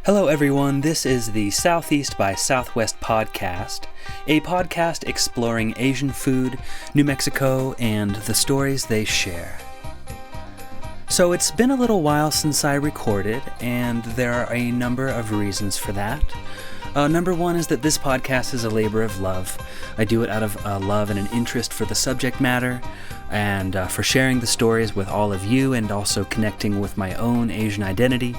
Hello everyone, this is the Southeast by Southwest podcast, a podcast exploring Asian food, New Mexico, and the stories they share. So it's been a little while since I recorded, and there are a number of reasons for that. Number one is that this podcast is a labor of love. I do it out of love and an interest for the subject matter, and for sharing the stories with all of you, and also connecting with my own Asian identity.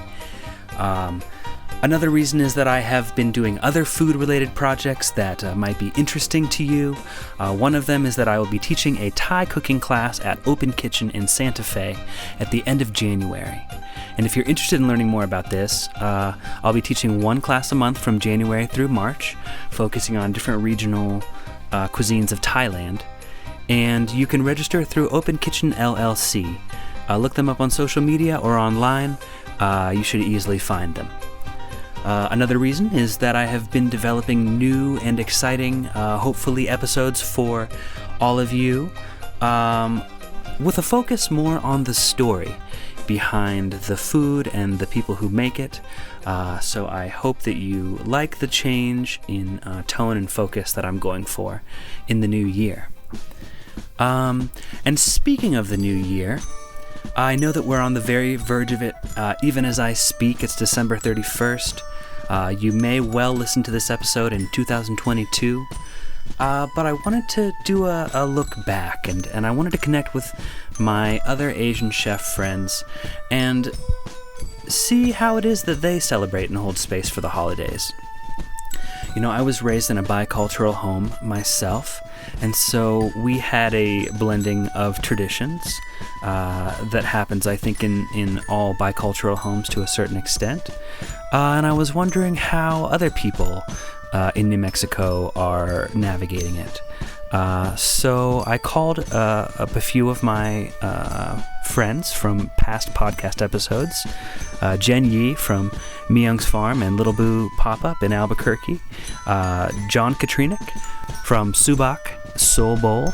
Another reason is that I have been doing other food-related projects that might be interesting to you. One of them is that I will be teaching a Thai cooking class at Open Kitchen in Santa Fe at the end of January. And if you're interested in learning more about this, I'll be teaching one class a month from January through March, focusing on different regional cuisines of Thailand. And you can register through Open Kitchen LLC. Look them up on social media or online. You should easily find them. Another reason is that I have been developing new and exciting, hopefully, episodes for all of you, with a focus more on the story behind the food and the people who make it. So I hope that you like the change in tone and focus that I'm going for in the new year. And speaking of the new year, I know that we're on the very verge of it. Even as I speak, it's December 31st. You may well listen to this episode in 2022, but I wanted to do a look back, and I wanted to connect with my other Asian chef friends and see how it is that they celebrate and hold space for the holidays. You know, I was raised in a bicultural home myself, and so we had a blending of traditions that happens, I think, in all bicultural homes to a certain extent. And I was wondering how other people in New Mexico are navigating it. So I called up a few of my friends from past podcast episodes. Jenn Yi from Myung's Farm and Little Boo Pop-Up in Albuquerque. John Katrinak from Subak Soul Bowl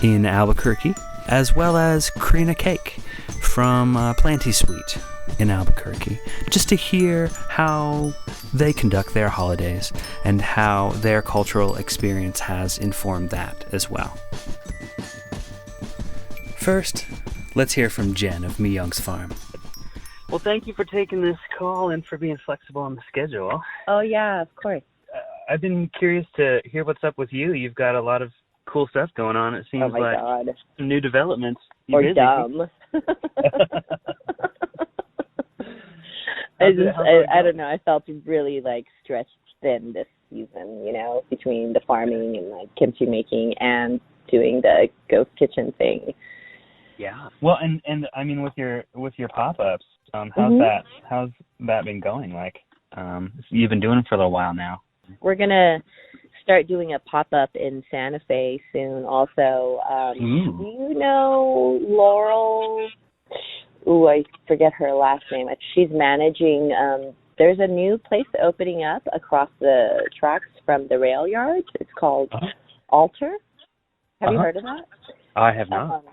in Albuquerque. As well as Krina Cake from Planty Sweet in Albuquerque, just to hear how they conduct their holidays and how their cultural experience has informed that as well. First, let's hear from Jen of Myung's Farm. Well, thank you for taking this call and for being flexible on the schedule. Oh, yeah, of course. I've been curious to hear what's up with you. You've got a lot of cool stuff going on. It seems like God. Some new developments. Or busy? Dumb. I don't know. I felt really stretched thin this season, between the farming and kimchi making and doing the ghost kitchen thing. Yeah. Well, and I mean with your pop-ups, how's that been going? You've been doing it for a little while now. We're gonna start doing a pop-up in Santa Fe soon also. Do you know Laurel? Ooh, I forget her last name. She's managing, there's a new place opening up across the tracks from the rail yards. It's called Altar. Have you heard of that? I have not.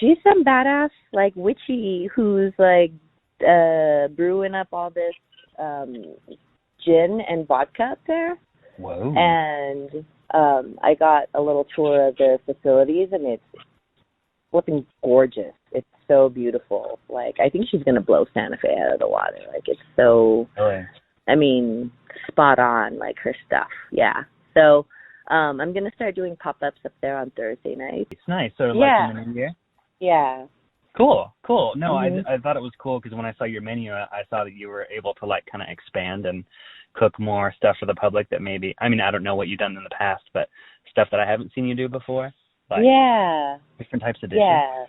She's some badass, witchy who's, brewing up all this gin and vodka up there. Whoa. And I got a little tour of the facilities, and it's flipping gorgeous. It's so beautiful. I think she's going to blow Santa Fe out of the water. It's so, spot on, her stuff. Yeah. So I'm going to start doing pop-ups up there on Thursday night. It's nice. So, in the new year? Yeah. Cool. No, I thought it was cool because when I saw your menu, I saw that you were able to, kind of expand and cook more stuff for the public that maybe, I don't know what you've done in the past, but stuff that I haven't seen you do before. Different types of dishes. Yeah.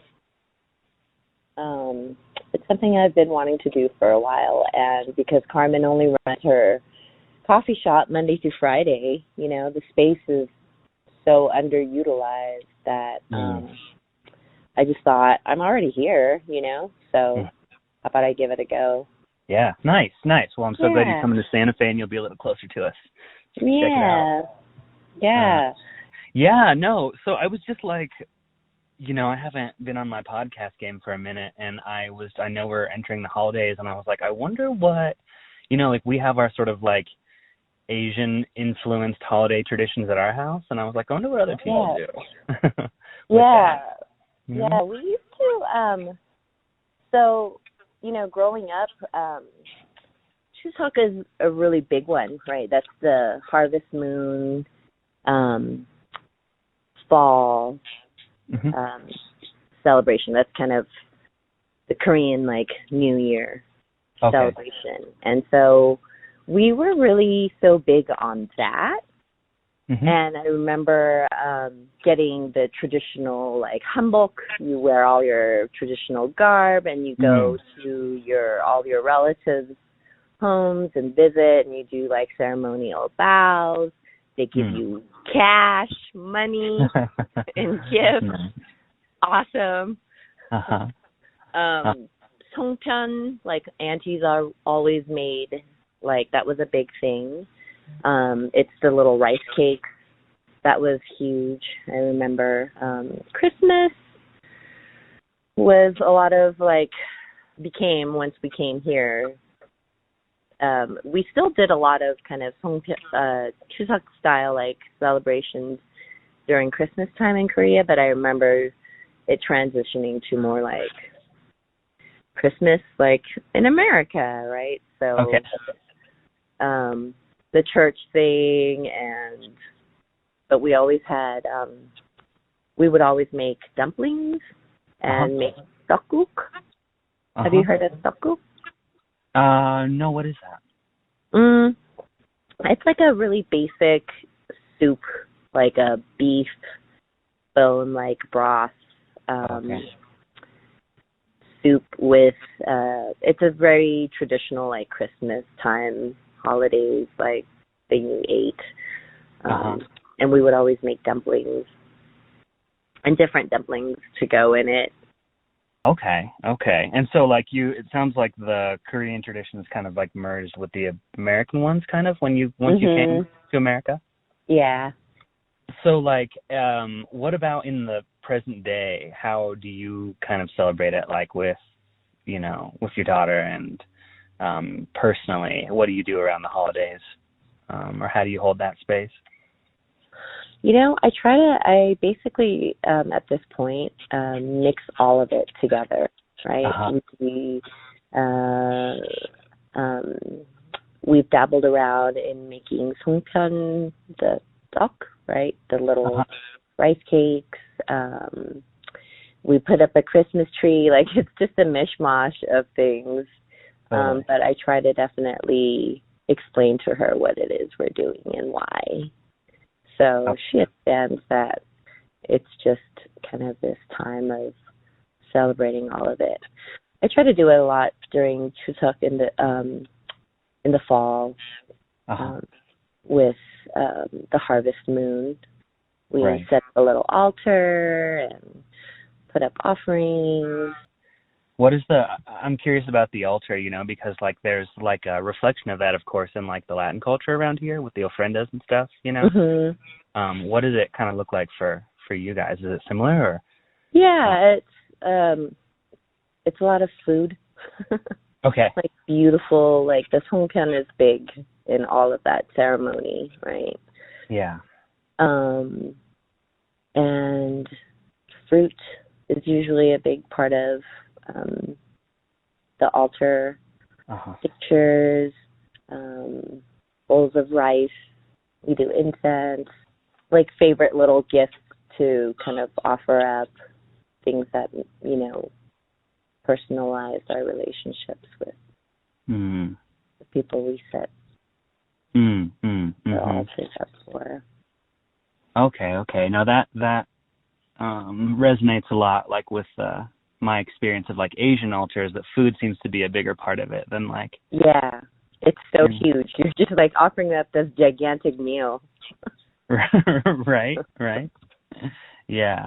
It's something I've been wanting to do for a while, and because Carmen only runs her coffee shop Monday through Friday, the space is so underutilized that I just thought, I'm already here, so how about I give it a go? Yeah, nice. Well, I'm so glad you're coming to Santa Fe and you'll be a little closer to us. Check it out. Yeah. Yeah, no. So I was just I haven't been on my podcast game for a minute, and I know we're entering the holidays, and I was like, I wonder what, like we have our sort of like Asian influenced holiday traditions at our house, and I was like, I wonder what other people do. Yeah. Mm-hmm. Yeah, we used to so, growing up, Chuseok is a really big one, right? That's the harvest moon, fall celebration. That's kind of the Korean like New Year celebration. And so we were really so big on that. Mm-hmm. And I remember getting the traditional like hanbok. You wear all your traditional garb and you go to all your relatives' homes and visit, and you do like ceremonial bows. They give you cash, money, and gifts. Awesome. Songpyeon, like aunties are always made, like that was a big thing. It's the little rice cakes. That was huge. I remember Christmas was a lot of once we came here, we still did a lot of kind of Chuseok style like celebrations during Christmas time in Korea, but I remember it transitioning to more like Christmas like in America, right? So the church thing, but we always had we would always make dumplings and make tteokguk. Have you heard of tteokguk? No, what is that? It's like a really basic soup, like a beef bone like broth soup with it's a very traditional like Christmas time holidays like thing you ate. And we would always make dumplings and different dumplings to go in it. Okay. And so like it sounds like the Korean tradition is kind of like merged with the American ones kind of once you came to America? Yeah. So like what about in the present day? How do you kind of celebrate it like with your daughter and personally? What do you do around the holidays? Or how do you hold that space? I basically, at this point, mix all of it together, right? We've dabbled around in making songpyeon, the duck, right? The little rice cakes. We put up a Christmas tree. Like, it's just a mishmash of things. But I try to definitely explain to her what it is we're doing and why. So she understands that it's just kind of this time of celebrating all of it. I try to do it a lot during Chuseok in the fall with the harvest moon. We set up a little altar and put up offerings. I'm curious about the altar, because like there's like a reflection of that, of course, in like the Latin culture around here with the ofrendas and stuff, What does it kind of look like for you guys? Is it similar or? Yeah, it's a lot of food. Okay. Like beautiful, like the songpyeon is big in all of that ceremony, right? Yeah. And fruit is usually a big part of the altar. Pictures, bowls of rice. We do incense, like favorite little gifts to kind of offer up, things that, personalize our relationships with the people we set the altars up for. Okay. Now that resonates a lot, like with my experience of like Asian altars, that food seems to be a bigger part of it than like. Yeah, it's so huge. You're just like offering up this gigantic meal. Right. Yeah.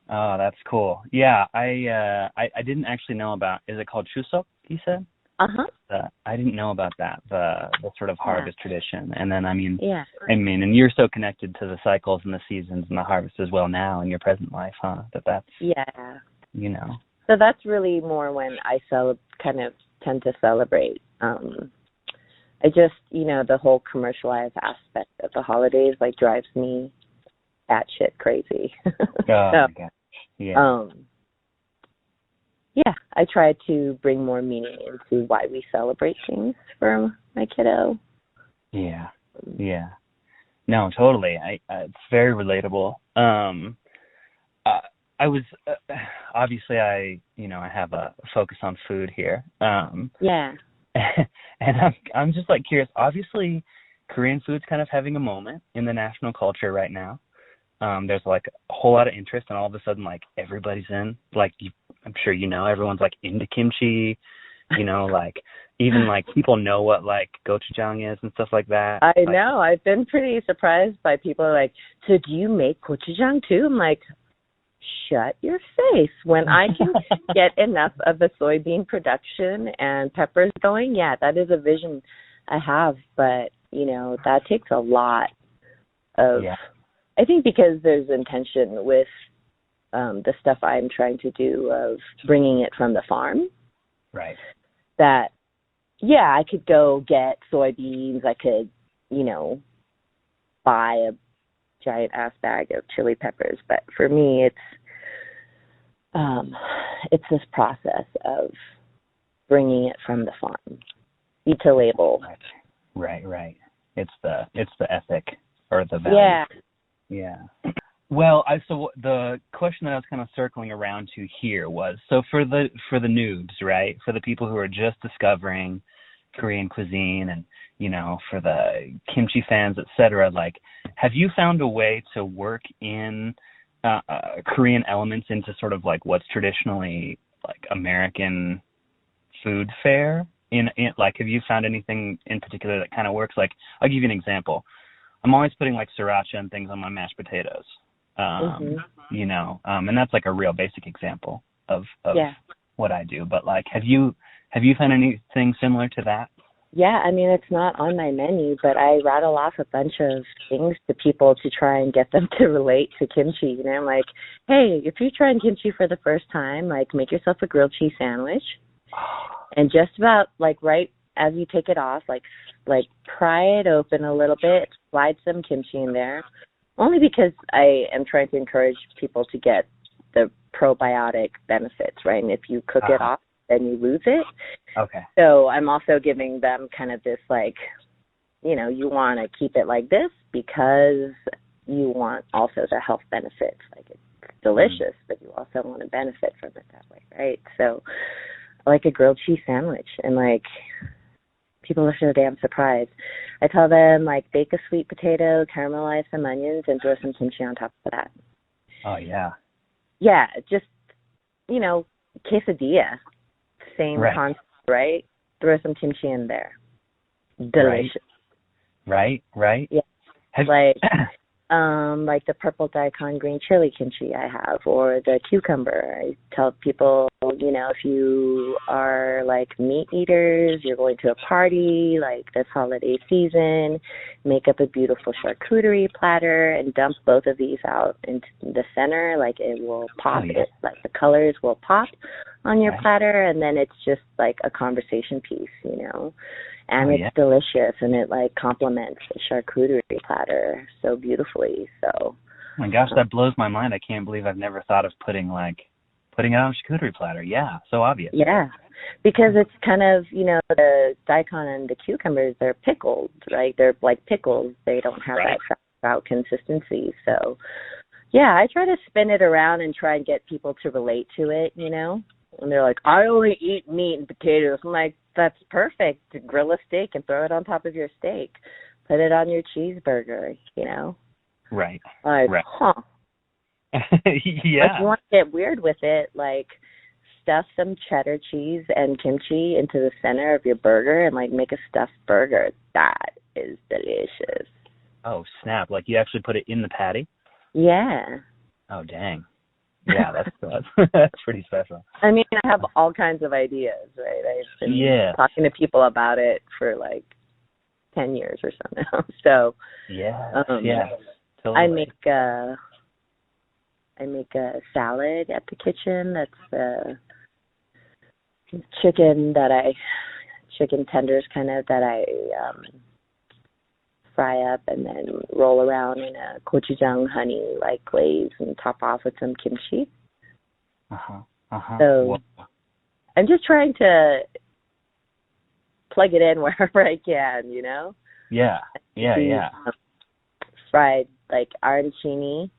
Oh, that's cool. Yeah, I didn't actually know about. Is it called Chuseok? You said. I didn't know about that, the sort of harvest tradition. And then and you're so connected to the cycles and the seasons and the harvest as well now in your present life, huh? That's So that's really more when I kind of tend to celebrate I just, the whole commercialized aspect of the holidays like drives me batshit crazy. Oh my God. Yeah. Yeah, I try to bring more meaning into why we celebrate things for my kiddo. Yeah. Yeah. No, totally. It's very relatable. I was obviously I have a focus on food here. Yeah. And I'm just like curious. Obviously, Korean food's kind of having a moment in the national culture right now. There's like a whole lot of interest, and all of a sudden, like everybody's in. Like I'm sure everyone's like into kimchi. Like even like people know what like gochujang is and stuff like that. I know. I've been pretty surprised by people like, so do you make gochujang too? I'm like, shut your face. When I can get enough of the soybean production and peppers going, yeah, that is a vision I have. But, that takes a lot of, I think because there's intention with the stuff I'm trying to do of bringing it from the farm. Right. That, yeah, I could go get soybeans. I could, buy a giant ass bag of chili peppers. But for me, it's this process of bringing it from the farm, eat to label. Right. It's the ethic or the value. Yeah. Well, so the question that I was kind of circling around to here was, so for the noobs, right? For the people who are just discovering Korean cuisine and, for the kimchi fans, et cetera, like, have you found a way to work in Korean elements into sort of like what's traditionally like American food fare? Like, have you found anything in particular that kind of works? Like, I'll give you an example. I'm always putting like sriracha and things on my mashed potatoes. And that's like a real basic example of what I do. But like, have you found anything similar to that? Yeah, I mean, it's not on my menu, but I rattle off a bunch of things to people to try and get them to relate to kimchi. I'm like, hey, if you're trying kimchi for the first time, like make yourself a grilled cheese sandwich, and just about like right as you take it off, like pry it open a little bit, slide some kimchi in there. Only because I am trying to encourage people to get the probiotic benefits, right? And if you cook it off, then you lose it. Okay. So I'm also giving them kind of this like, you want to keep it like this because you want also the health benefits. Like it's delicious, but you also want to benefit from it that way, right? So like a grilled cheese sandwich, and like people are so damn surprised. I tell them, like, bake a sweet potato, caramelize some onions, and throw some kimchi on top of that. Oh, yeah. Yeah, just, quesadilla. Same concept, right? Throw some kimchi in there. Delicious. Right. Yeah. Like the purple daikon green chili kimchi I have, or the cucumber. I tell people, if you are like meat eaters, you're going to a party like this holiday season, make up a beautiful charcuterie platter and dump both of these out into the center. Like it will pop. Like the colors will pop on your platter, and then it's just like a conversation piece, And it's delicious, and it like complements the charcuterie platter so beautifully. So, oh my gosh, that blows my mind. I can't believe I've never thought of putting it on a charcuterie platter. Yeah, so obvious. Yeah, because it's kind of the daikon and the cucumbers, they're pickled, right? They're like pickles. They don't have that trout consistency. So, yeah, I try to spin it around and try and get people to relate to it. And they're like, I only eat meat and potatoes. I'm like, that's perfect. Grill a steak and throw it on top of your steak. Put it on your cheeseburger, Right. Like, huh. Yeah. If you want to get weird with it, like, stuff some cheddar cheese and kimchi into the center of your burger and, like, make a stuffed burger. That is delicious. Oh, snap. Like, you actually put it in the patty? Yeah. Oh, dang. Yeah, that's pretty special. I mean, I have all kinds of ideas, right? I've been talking to people about it for like 10 years or so now. So totally. I make a salad at the kitchen. That's chicken that I chicken tenders kind of that I fry up and then roll around in a gochujang honey like glaze and top off with some kimchi. So Whoa. I'm just trying to plug it in wherever I can, you know? Yeah. Fried like arancini,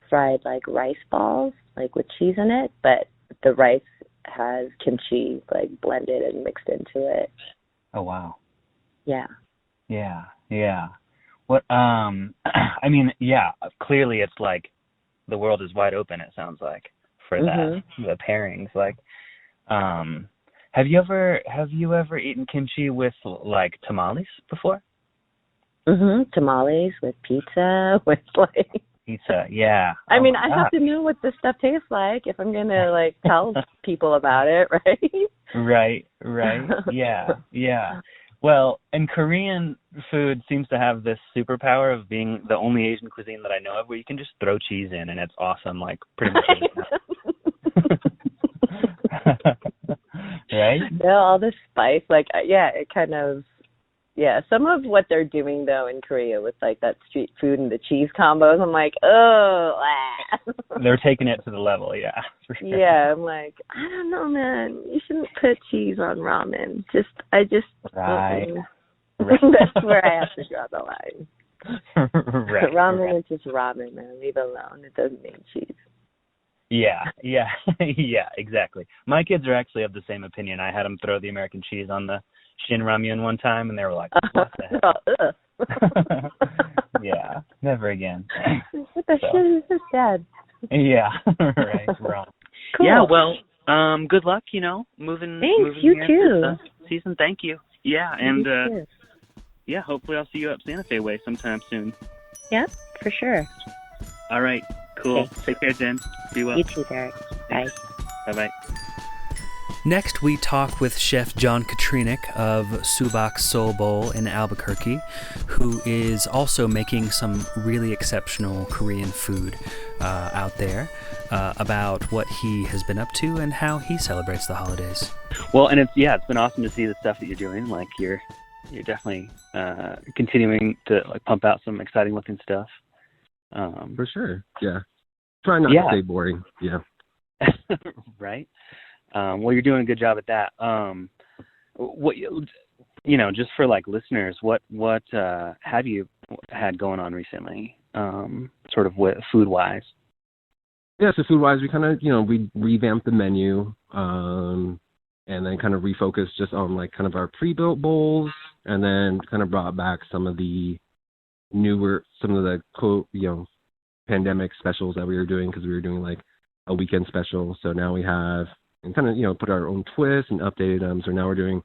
fried like rice balls, like with cheese in it, but the rice has kimchi like blended and mixed into it. Oh wow. Yeah. What I mean, yeah, clearly it's like the world is wide open, it sounds like, for that. The pairings. Like have you ever eaten kimchi with like tamales before? Tamales with pizza, with like Pizza, yeah. I mean, I have to know what this stuff tastes like if I'm gonna like tell people about it, right? Right. Yeah. Well, and Korean food seems to have this superpower of being the only Asian cuisine that I know of where you can just throw cheese in and it's awesome, like pretty much everything. Right? Yeah, all the spice, like it kind of. Yeah, some of what they're doing, though, in Korea with, like, that street food and the cheese combos, I'm like, oh. They're taking it to the level, yeah. For sure. Yeah, I'm like, I don't know, man. You shouldn't put cheese on ramen. Right. That's where I have to draw the line. Right. Ramen is just ramen, man. Leave it alone. It doesn't need cheese. Yeah, exactly. My kids are actually of the same opinion. I had them throw the American cheese on the Shin Ramyun one time, and they were like, what the heck? Yeah, never again. What the shit is this, Dad? Yeah, right, wrong. Cool. Yeah, well, good luck, moving. Thanks, you too. Season, thank you. Yeah, and you hopefully I'll see you up Santa Fe way sometime soon. Yep, for sure. All right, cool. Okay. Take care, Jen. Be well. You too, Derek. Bye. Bye-bye. Next, we talk with Chef John Katrinak of Subak Soul Bowl in Albuquerque, who is also making some really exceptional Korean food out there, about what he has been up to and how he celebrates the holidays. Well, and it's been awesome to see the stuff that you're doing. Like you're definitely continuing to like pump out some exciting looking stuff. For sure, yeah. Try not to stay boring. Yeah. Right. Well, you're doing a good job at that. What just for like listeners, what have you had going on recently? Sort of food wise. Yeah, so food wise, we kind of we revamped the menu, and then kind of refocused just on like kind of our pre-built bowls, and then kind of brought back some of the pandemic specials that we were doing, because we were doing like a weekend special. So now we have, and kind of put our own twist and updated them. So now we're doing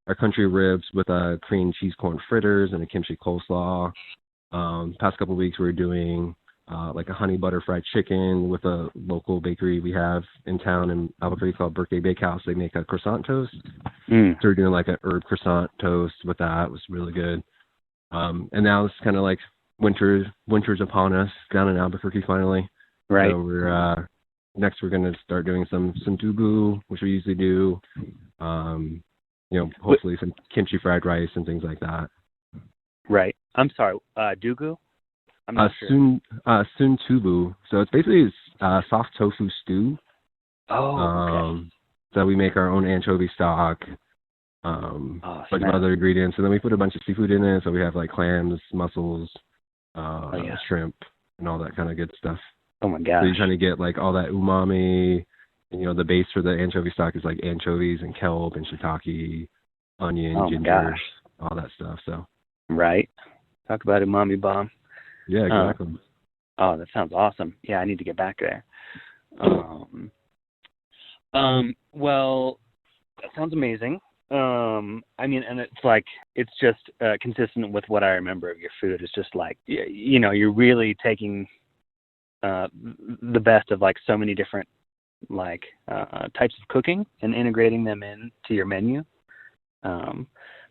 our country ribs with Korean cheese corn fritters and a kimchi coleslaw. Past couple of weeks we were doing like a honey butter fried chicken with a local bakery we have in town in Albuquerque called Birthday Bakehouse. They make a croissant toast. So we're doing like an herb croissant toast with that. It was really good. And now it's kind of like winter's upon us down in Albuquerque finally. Right. So we're next we're going to start doing some dugu, which we usually do. Hopefully some kimchi fried rice and things like that. Right. I'm sorry. Dugu? I'm not sure. Sun tubu. So it's basically soft tofu stew. Oh, okay. So we make our own anchovy stock, bunch of other ingredients, and then we put a bunch of seafood in it. So we have like clams, mussels, shrimp, and all that kind of good stuff. Oh my gosh. So you kind of get like all that umami, and the base for the anchovy stock is like anchovies and kelp and shiitake, onion, ginger, all that stuff. So. Right. Talk about umami bomb. Yeah, exactly. Oh, that sounds awesome. Yeah, I need to get back there. Well, that sounds amazing. I mean, and it's just consistent with what I remember of your food. It's just like, you're really taking the best of like so many different like types of cooking and integrating them into your menu.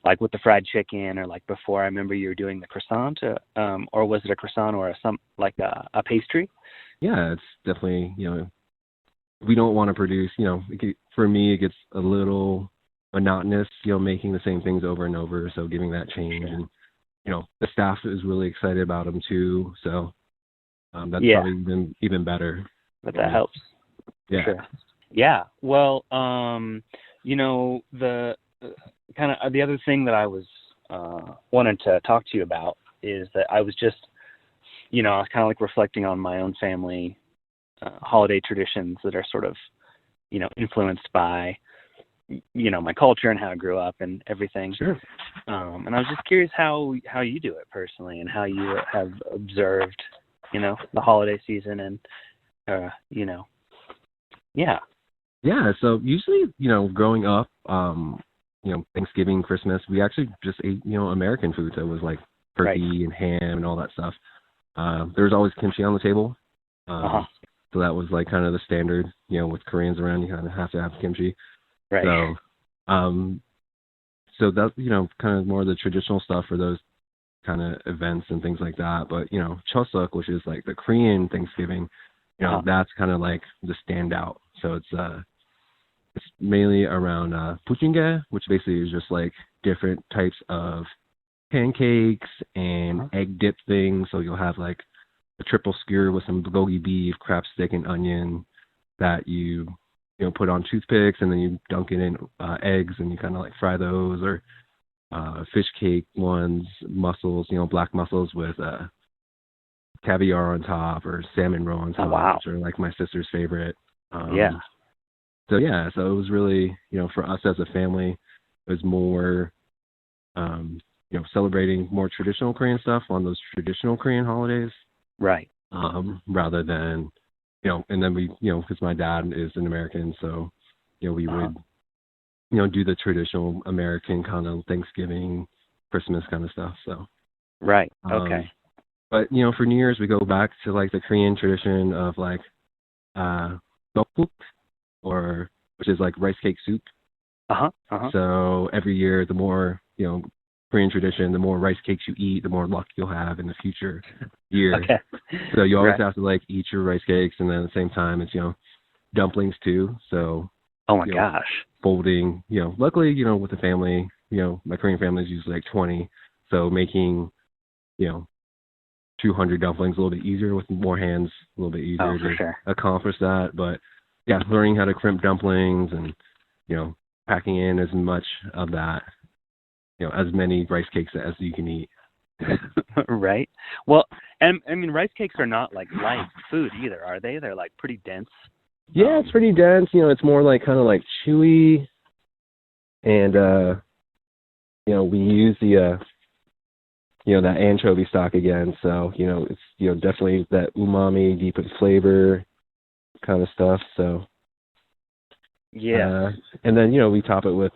Like with the fried chicken, or like before, I remember you were doing the croissant, or was it a croissant or a pastry? Yeah, it's definitely, we don't want to produce, for me, it gets a little monotonous, making the same things over and over. So giving that change, and the staff is really excited about them too. So that's probably even better. But that helps. Yeah. Sure. Yeah. Well, the kind of the other thing that I was wanted to talk to you about is that I was just, I was kind of like reflecting on my own family holiday traditions that are sort of, influenced by, my culture and how I grew up and everything. Sure. And I was just curious how you do it personally and how you have observed, the holiday season and, yeah. Yeah. So usually, growing up, Thanksgiving, Christmas, we actually just ate, American food. So it was like turkey and ham and all that stuff. There was always kimchi on the table. So that was like kind of the standard, with Koreans around, you kind of have to have kimchi. Right. So that's, kind of more of the traditional stuff for those kind of events and things like that. But, Chuseok, which is like the Korean Thanksgiving, that's kind of like the standout. So it's mainly around puchinge, which basically is just like different types of pancakes and egg dip things. So you'll have like a triple skewer with some bulgogi beef, crab stick, and onion that you put on toothpicks, and then you dunk it in eggs, and you kind of like fry those, or fish cake ones, mussels, black mussels with caviar on top, or salmon roe on top, which are like my sister's favorite. So it was really, for us as a family, it was more, celebrating more traditional Korean stuff on those traditional Korean holidays. Right. Rather than, and then we, because my dad is an American, so, we would, do the traditional American kind of Thanksgiving, Christmas kind of stuff. So. Right. Okay. But, for New Year's, we go back to like the Korean tradition of like, dokguk, which is like rice cake soup. So every year, the more, Korean tradition, the more rice cakes you eat, the more luck you'll have in the future year. Okay. So you always have to like eat your rice cakes, and then at the same time it's, dumplings too. So oh my gosh. Folding, luckily, with the family, my Korean family is usually like 20. So making, 200 dumplings a little bit easier with more hands, a little bit easier to accomplish that. But yeah, learning how to crimp dumplings and, packing in as much of that, as many rice cakes as you can eat. Right. Well, and I mean, rice cakes are not like light food either, are they? They're like pretty dense. Yeah, it's pretty dense. It's more like kind of like chewy. And, we use the, that anchovy stock again. So, it's, definitely that umami, deep in flavor kind of stuff. So, yeah. And then, we top it with,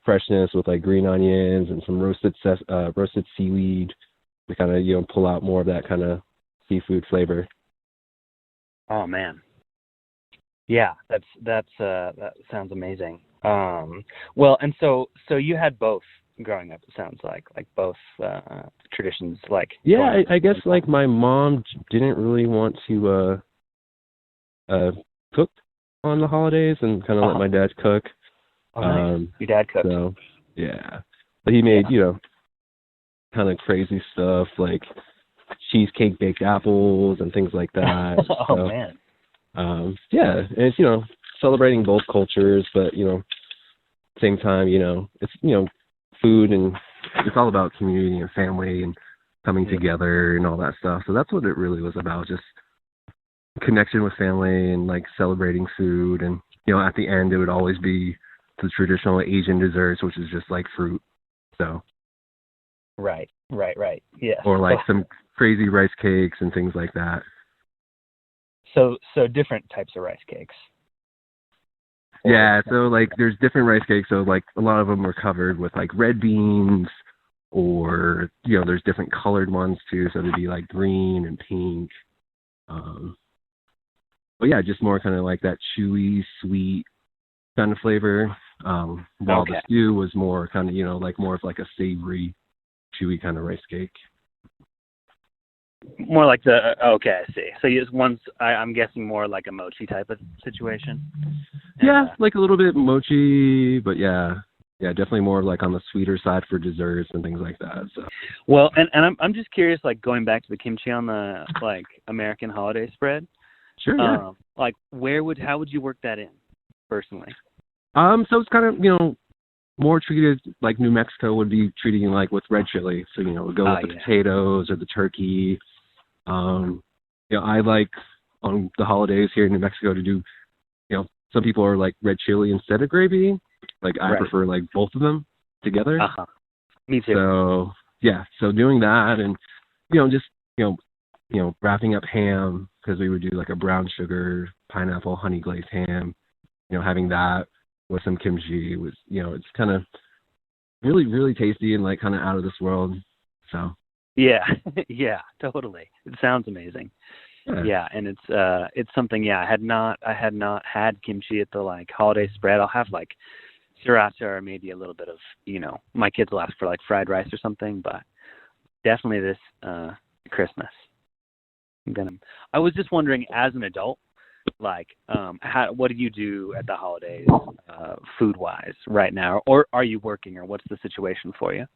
freshness with like green onions and some roasted seaweed to kind of, pull out more of that kind of seafood flavor. Oh man. Yeah, that sounds amazing. Well, and so you had both growing up, it sounds like both traditions, like. Yeah, I guess like my mom didn't really want to cook on the holidays and kind of let my dad cook. Oh, nice. Your dad cooked. So, yeah. But he made, kind of crazy stuff like cheesecake baked apples and things like that. Man. Yeah, and it's, celebrating both cultures, but, same time, it's, food, and it's all about community and family and coming together and all that stuff. So that's what it really was about, just connection with family and like celebrating food. And, at the end, it would always be the traditional Asian desserts, which is just like fruit. So. Right. Yeah. Or like some crazy rice cakes and things like that. So different types of rice cakes. Yeah, so like there's different rice cakes. So like a lot of them are covered with like red beans, or there's different colored ones too. So they'd be like green and pink. But yeah, just more kind of like that chewy, sweet kind of flavor. While the stew was more kind of like more of like a savory, chewy kind of rice cake. More like I see. So I'm guessing more like a mochi type of situation. Yeah, like a little bit mochi, but yeah, yeah, definitely more like on the sweeter side for desserts and things like that. So. Well, and I'm just curious, like going back to the kimchi on the like American holiday spread. Sure. Yeah. Like how would you work that in personally? So it's kind of more treated like New Mexico would be treating like with red chili. So we go with the potatoes or the turkey. I like on the holidays here in New Mexico to do. Some people are like red chili instead of gravy. Like I prefer like both of them together. Me too. So so doing that and just wrapping up ham because we would do like a brown sugar pineapple honey glazed ham. Having that with some kimchi was it's kind of really really tasty and like kind of out of this world. So yeah, totally. It sounds amazing. Yeah, and it's something. Yeah, I had not had kimchi at the like holiday spread. I'll have like sriracha or maybe a little bit of my kids will ask for like fried rice or something, but definitely this Christmas. I was just wondering, as an adult, like what do you do at the holidays food wise right now, or are you working, or what's the situation for you?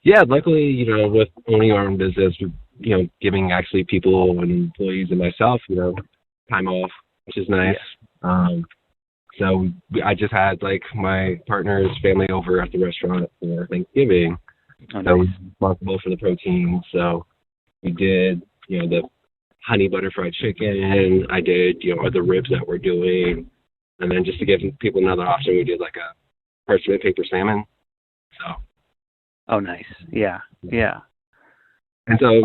Yeah, luckily, with owning our own business, giving actually people and employees and myself, time off, which is nice. Yeah. So I just had like my partner's family over at the restaurant for Thanksgiving. Oh, nice. So I was responsible for the protein. So we did, the honey butter fried chicken. I did, the ribs that we're doing. And then just to give people another option, we did like a parchment paper salmon. So. Oh, nice. Yeah. And so,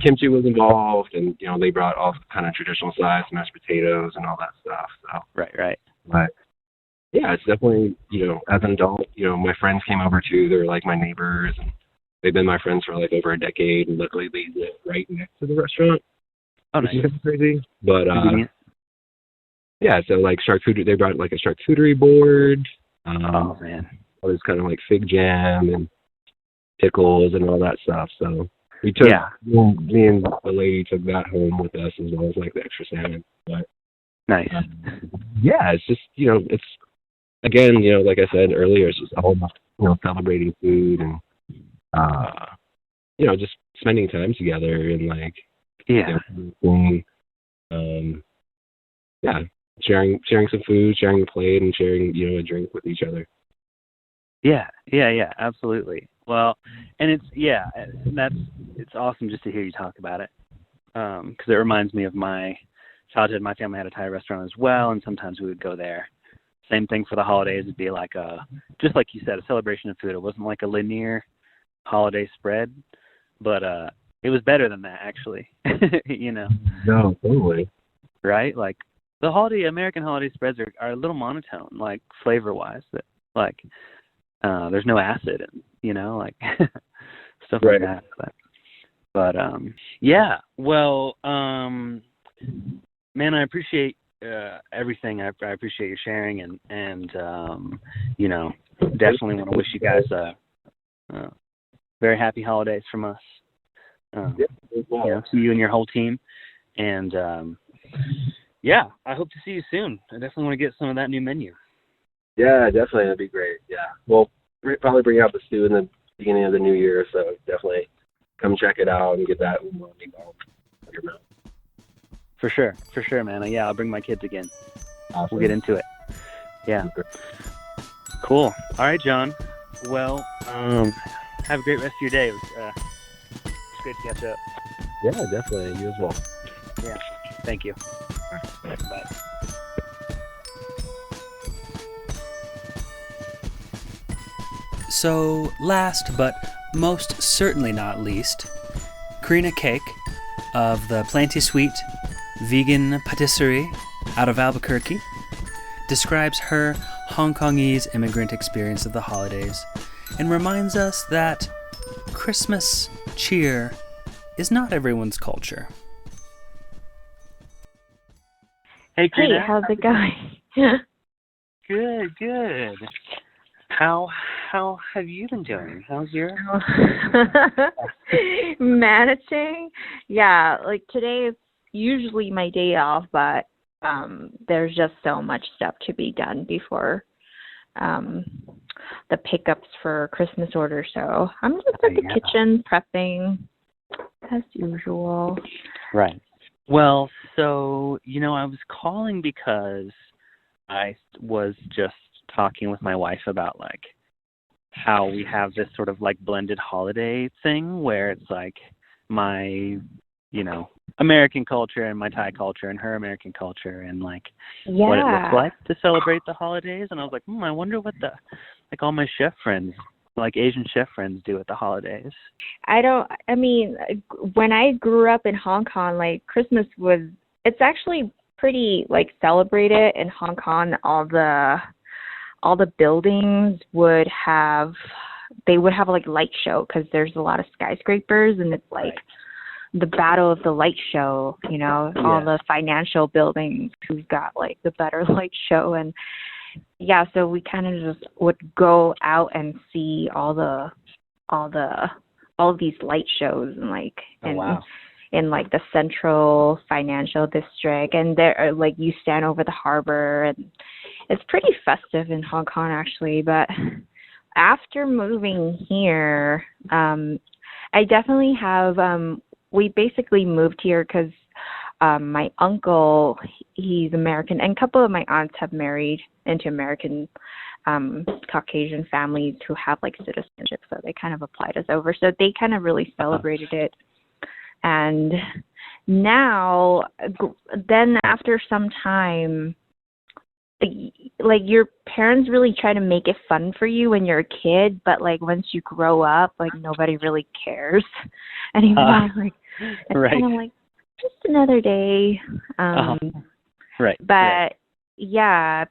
kimchi was involved, and, they brought all kind of traditional sides, mashed potatoes and all that stuff. So. Right. But, yeah, it's definitely, as an adult, my friends came over too. They're like my neighbors, and they've been my friends for like over a decade, and luckily they live right next to the restaurant. Oh, nice. Which is crazy. But, yeah, so like charcuterie, they brought like a charcuterie board. Oh, man. All this kind of like fig jam and pickles and all that stuff. So we took, me and the lady took that home with us as well as like the extra salmon. But nice. Yeah, it's just, it's, again, like I said earlier, it's just all about, celebrating food and, just spending time together and like, sharing some food, sharing a plate, and sharing, a drink with each other. Yeah, absolutely. Well, and it's awesome just to hear you talk about it, because it reminds me of my childhood. My family had a Thai restaurant as well, and sometimes we would go there. Same thing for the holidays. It'd be like just like you said, a celebration of food. It wasn't like a linear holiday spread, but it was better than that, actually. No, totally. Right? Like the American holiday spreads are a little monotone, like flavor-wise. That like there's no acid, and like stuff like that. But yeah. Well, man, I appreciate everything. I appreciate your sharing, and definitely want to wish you guys very happy holidays from us. To you and your whole team, and I hope to see you soon. I definitely want to get some of that new menu. Yeah, definitely, that'd be great. Yeah, we'll probably bring out the stew in the beginning of the new year, so definitely come check it out and get that meatball in your mouth. For sure, man. Yeah, I'll bring my kids again. Awesome. We'll get into it. Yeah. Cool. All right, John. Well, have a great rest of your day. It was great to catch up. Yeah, definitely. You as well. Yeah. Thank you. All right. Bye. So, last but most certainly not least, Krina Cake of the Planty Sweet Vegan Patisserie out of Albuquerque describes her Hong Kongese immigrant experience of the holidays and reminds us that Christmas cheer is not everyone's culture. Hey, Krina. Hey, how's it going? Good. How have you been doing? How's your managing? Yeah, like today is usually my day off, but there's just so much stuff to be done before the pickups for Christmas orders. So I'm just at the kitchen prepping as usual. Right. Well, so, I was calling because I was just talking with my wife about, like, how we have this sort of, like, blended holiday thing where it's, like, my, American culture and my Thai culture and her American culture and, like, what it looks like to celebrate the holidays. And I was like, I wonder what all my chef friends, like Asian chef friends, do at the holidays. When I grew up in Hong Kong, like, Christmas it's actually pretty, like, celebrated in Hong Kong. All the buildings would have like light show because there's a lot of skyscrapers, and it's like the battle of the light show, all the financial buildings who's got like the better light show. And so we kind of just would go out and see all these light shows, and like in like the central financial district, and there, like, you stand over the harbor, and it's pretty festive in Hong Kong actually. But after moving here, I definitely have we basically moved here because my uncle, he's American, and a couple of my aunts have married into American Caucasian families who have like citizenship, so they kind of applied us over. So they kind of really celebrated it. And now, then after some time, like, your parents really try to make it fun for you when you're a kid, but like once you grow up, like, nobody really cares anymore. Like, it's kind of like just another day. Right. But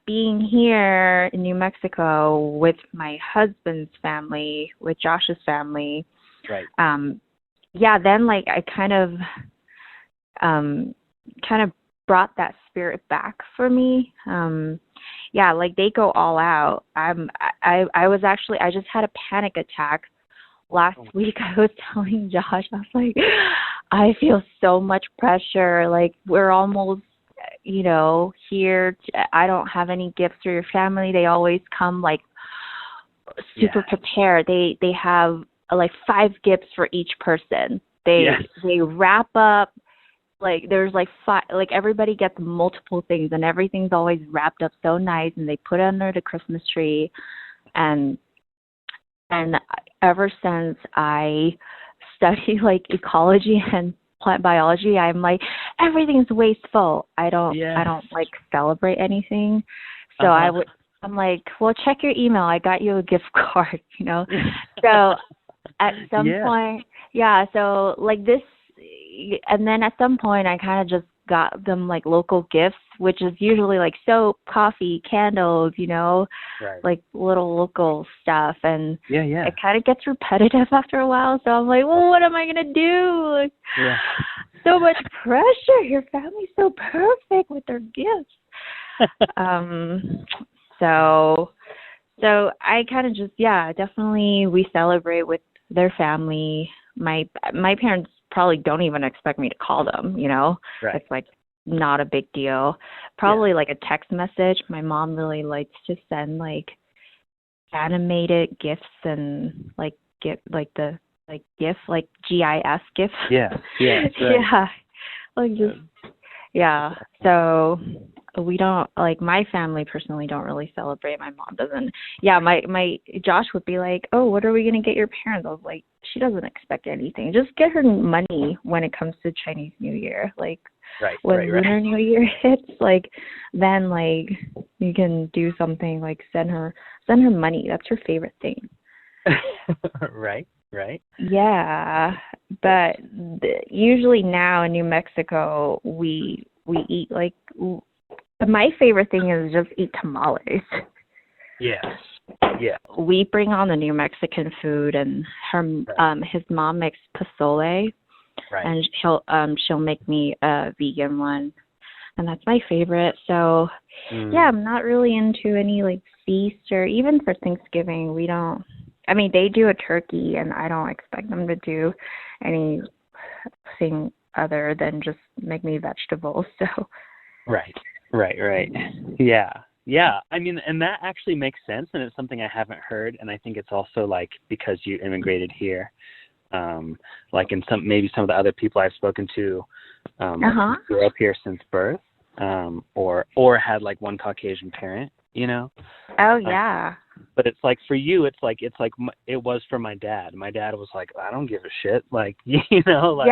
being here in New Mexico with my husband's family, with Josh's family, right. Then like I kind of brought that spirit back for me. Like, they go all out. I just had a panic attack last week. I was telling Josh, I was like, I feel so much pressure. Like, we're almost, here. I don't have any gifts for your family. They always come like super prepared. They have like 5 gifts for each person. They wrap up, like, there's like 5, like, everybody gets multiple things, and everything's always wrapped up so nice, and they put it under the Christmas tree. And ever since I study like ecology and plant biology, I'm like, everything's wasteful. I don't like celebrate anything. So I'm like, well, check your email. I got you a gift card, So at some point, so like this, and then at some point I kind of just got them like local gifts, which is usually like soap, coffee, candles, like little local stuff. And it kind of gets repetitive after a while. So I'm like, well, what am I going to do? Like, so much pressure. Your family's so perfect with their gifts. So I kind of just, definitely we celebrate with their family. My parents probably don't even expect me to call them, It's like not a big deal. Probably like a text message. My mom really likes to send like animated gifts and like GIF, like GIF gifts. Like just so we don't, like, my family personally don't really celebrate. My mom doesn't. My Josh would be like, oh, what are we going to get your parents? I was like, she doesn't expect anything. Just get her money when it comes to Chinese New Year. Like, when Lunar New Year hits, like, then, like, you can do something, like, send her money. That's her favorite thing. Right. Yeah, but usually now in New Mexico, we eat, like, my favorite thing is just eat tamales. We bring on the New Mexican food, and his mom makes pozole, and she'll make me a vegan one, and that's my favorite. So I'm not really into any like feast, or even for Thanksgiving we don't. I mean, they do a turkey, and I don't expect them to do anything other than just make me vegetables. So Right. Yeah. Yeah. I mean, and that actually makes sense, and it's something I haven't heard, and I think it's also like because you immigrated here, like in maybe some of the other people I've spoken to, grew up here since birth, or had like one Caucasian parent, you know. Oh yeah. But it's like for you, it's like it was for my dad. My dad was like, I don't give a shit, like you know, like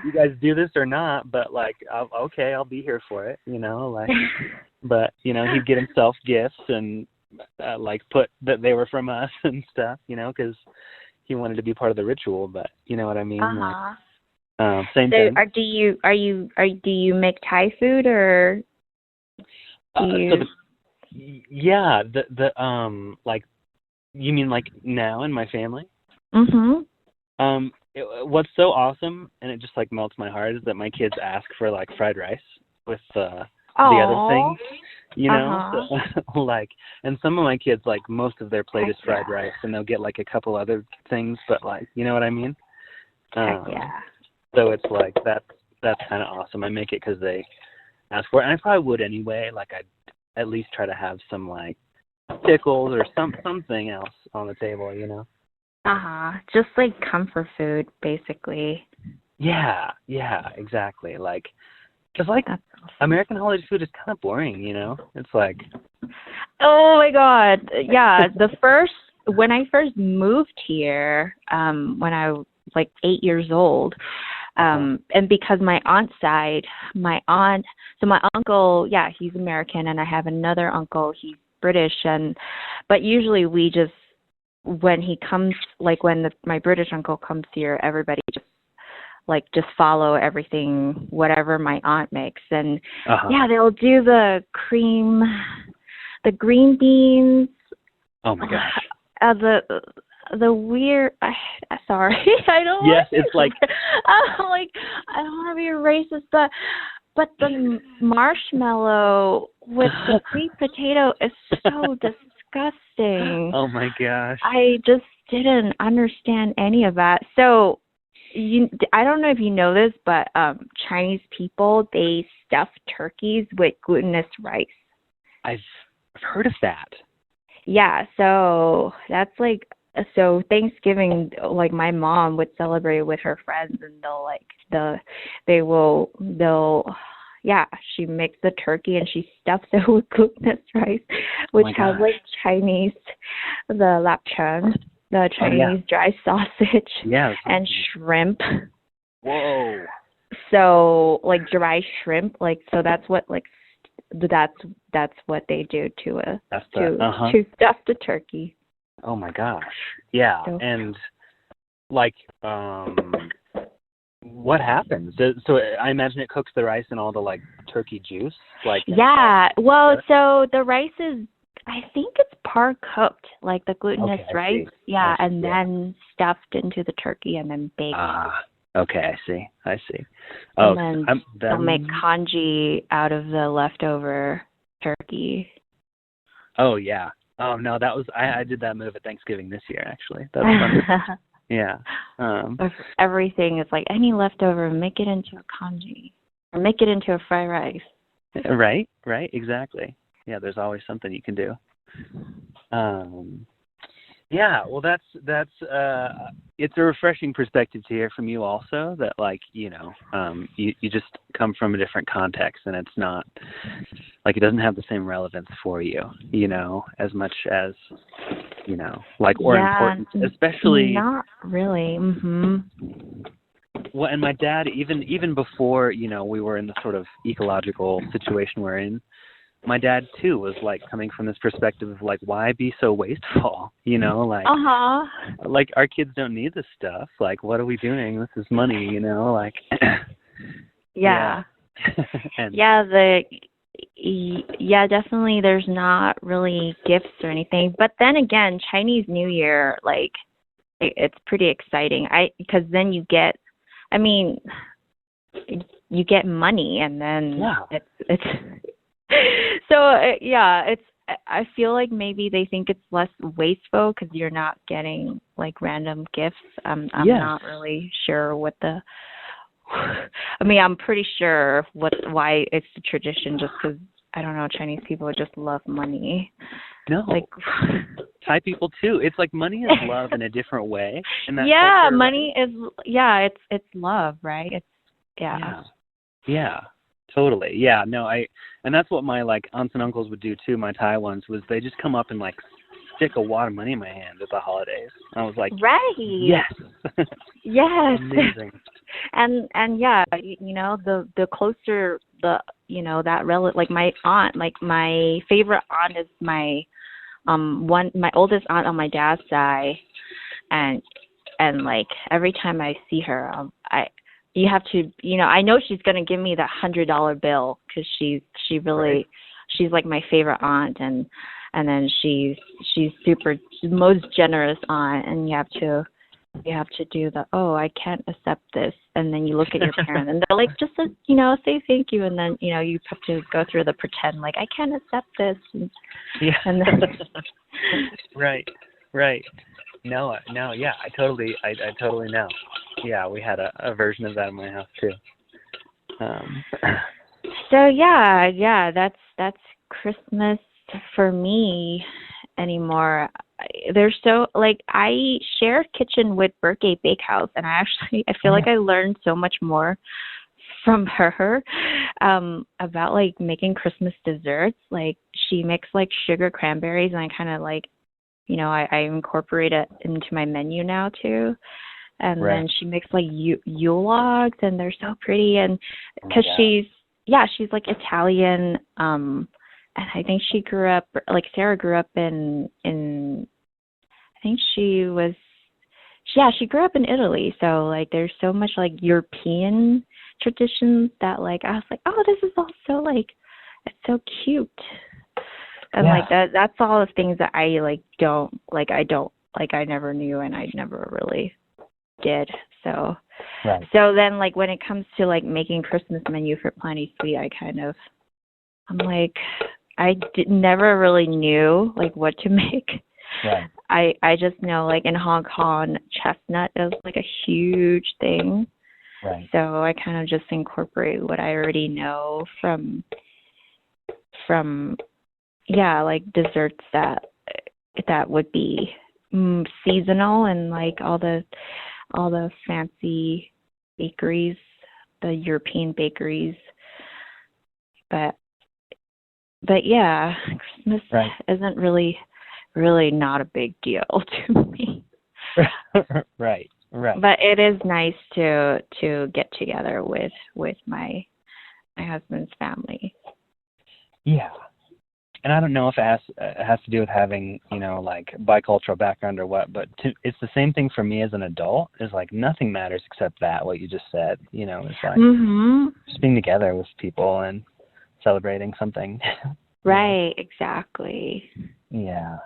you guys do this or not, but like I'll be here for it, you know, like. But you know, he'd get himself gifts and like put that they were from us and stuff, you know, because he wanted to be part of the ritual. But you know what I mean? Like, same thing. Do you make Thai food or? Yeah, the like, you mean like now in my family? Mhm. What's so awesome, and it just like melts my heart, is that my kids ask for like fried rice with the other things, you know. So, like, and some of my kids, like most of their plate is fried rice, and they'll get like a couple other things, but like, you know what I mean? So it's like that's kind of awesome. I make it because they ask for it, and I probably would anyway. Like I'd at least try to have some like pickles or something else on the table, you know. Just like comfort food, basically. Yeah, exactly. Like, because like American holiday food is kind of boring, you know. It's like, oh my God, yeah. When I first moved here, when I was like 8 years old, and because my uncle, yeah, he's American, and I have another uncle, he's British, but usually we just, when he comes, like when my British uncle comes here, everybody just follow everything, whatever my aunt makes, and yeah, they'll do the green beans. Oh my gosh. The weird, sorry, I don't. Yes, it's like. I'm like, I don't want to be racist, but the marshmallow with the sweet potato is so disgusting. Oh my gosh. I just didn't understand any of that. So, I don't know if you know this, but Chinese people, they stuff turkeys with glutinous rice. I've heard of that. Yeah, so that's like. So Thanksgiving, like my mom would celebrate with her friends, and she makes the turkey and she stuffs it with glutinous rice, which has like Chinese, the lapchen, the Chinese dry sausage, and shrimp. Whoa. So like dry shrimp, like, so that's what they do to stuff the turkey. Oh my gosh. Yeah. And like, what happens? So I imagine it cooks the rice and all the like turkey juice. Like. Yeah. Well, so the rice is, I think it's par cooked, like the glutinous rice. Yeah, and then stuffed into the turkey and then baked. Okay, I see. Oh, and then they'll make congee out of the leftover turkey. Oh yeah. Oh no, that was I did that move at Thanksgiving this year actually. That was fun. Yeah. Everything is like any leftover, make it into a congee or make it into a fried rice. Right, exactly. Yeah, there's always something you can do. Yeah, well that's it's a refreshing perspective to hear from you also, that like, you know, you just come from a different context, and it's not like, it doesn't have the same relevance for you, you know, as much as, you know, like, or important, especially not really. Well, and my dad, even before, you know, we were in the sort of ecological situation we're in, my dad too was like coming from this perspective of like, why be so wasteful? You know, like, like our kids don't need this stuff. Like, what are we doing? This is money, you know, like. Yeah. And, definitely. There's not really gifts or anything, but then again, Chinese New Year, like, it's pretty exciting. Because then you get money, and then it's. So I feel like maybe they think it's less wasteful because you're not getting like random gifts. I'm not really sure what I'm pretty sure why it's the tradition, just because I don't know, Chinese people just love money. No. Like Thai people too. It's like money is love in a different way. In that yeah, culture, money is it's love, right? It's Yeah, totally. Yeah, no, and that's what my like aunts and uncles would do too, my Thai ones, was they just come up and like stick a wad of money in my hand at the holidays. I was like, right. yes. Yes. Amazing. And yeah, you know, the closer that relative, like my aunt, like my favorite aunt is my my oldest aunt on my dad's side, and like every time I see her, you have to, you know, I know she's gonna give me that $100 bill because she's like my favorite aunt, and then she's most generous aunt, and you have to do the, oh, I can't accept this, and then you look at your parent and they're like, just say thank you, and then you have to go through the pretend like I can't accept this, and then right. No, yeah, I totally know. Yeah, we had a version of that in my house too. So yeah, that's Christmas for me anymore. There's so, like, I share a kitchen with Birthday Bakehouse, and I feel like I learned so much more from her about like making Christmas desserts. Like she makes like sugar cranberries, and I kind of like, I incorporate it into my menu now too. And then she makes like Yule logs, and they're so pretty. And because she's like Italian, and I think she grew up, like Sarah grew up in I think she grew up in Italy. So like there's so much like European traditions that like I was like, oh, this is all so like, it's so cute. And like that's all the things that I I never knew, and I never really did. So so then like when it comes to like making Christmas menu for Plenty Sweet, I'm like, never really knew like what to make. I just know like in Hong Kong, chestnut is like a huge thing. So I kind of just incorporate what I already know from like desserts that would be seasonal, and like all the fancy bakeries, the European bakeries. But yeah, Christmas isn't really not a big deal to me. Right. But it is nice to get together with my husband's family. Yeah. And I don't know if it has to do with having, like bicultural background or what, but it's the same thing for me as an adult. Is like nothing matters except that, what you just said. It's like just being together with people and celebrating something. Right, exactly. Yeah.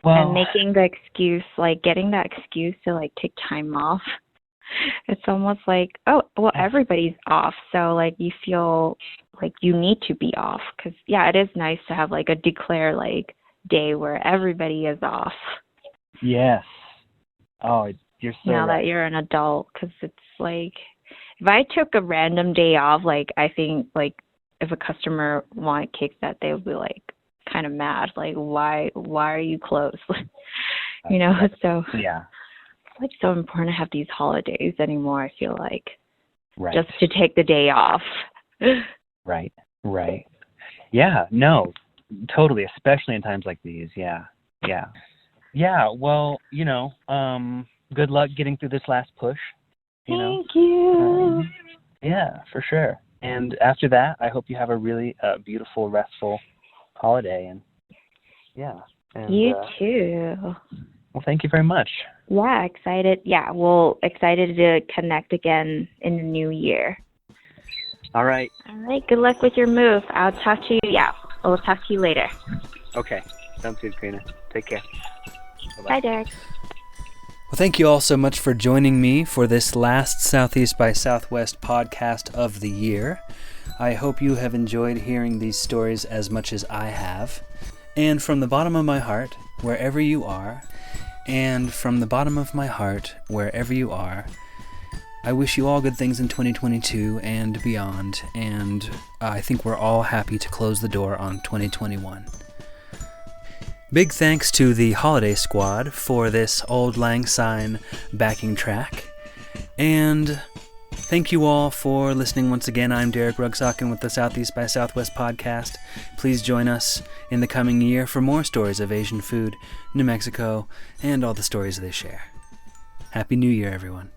Well, and making the excuse, like getting that excuse to like take time off. It's almost like, oh, well, everybody's off, so like you feel like you need to be off, because it is nice to have like a declare like day where everybody is off. Yes. Oh, you're so now right. that you're an adult, because it's like if I took a random day off, like I think like if a customer wanted cakes that day, would be like kind of mad, like why are you closed? So it's like so important to have these holidays anymore, I feel like. Just to take the day off. Right. Yeah, no, totally, especially in times like these. Yeah, well, good luck getting through this last push. Thank you. Yeah, for sure. And after that, I hope you have a really beautiful, restful holiday. And you too. Well, thank you very much. Yeah, excited. Yeah, well, excited to connect again in the new year. All right. Good luck with your move. I'll talk to you. Yeah, I'll talk to you later. Okay. Sounds good, Krina. Take care. Bye-bye. Bye, Derek. Well, thank you all so much for joining me for this last Southeast by Southwest podcast of the year. I hope you have enjoyed hearing these stories as much as I have. And from the bottom of my heart, wherever you are, I wish you all good things in 2022 and beyond, and I think we're all happy to close the door on 2021. Big thanks to the Holiday Squad for this Auld Lang Syne backing track, and thank you all for listening once again. I'm Derek Rugsocken with the Southeast by Southwest podcast. Please join us in the coming year for more stories of Asian food, New Mexico, and all the stories they share. Happy New Year, everyone.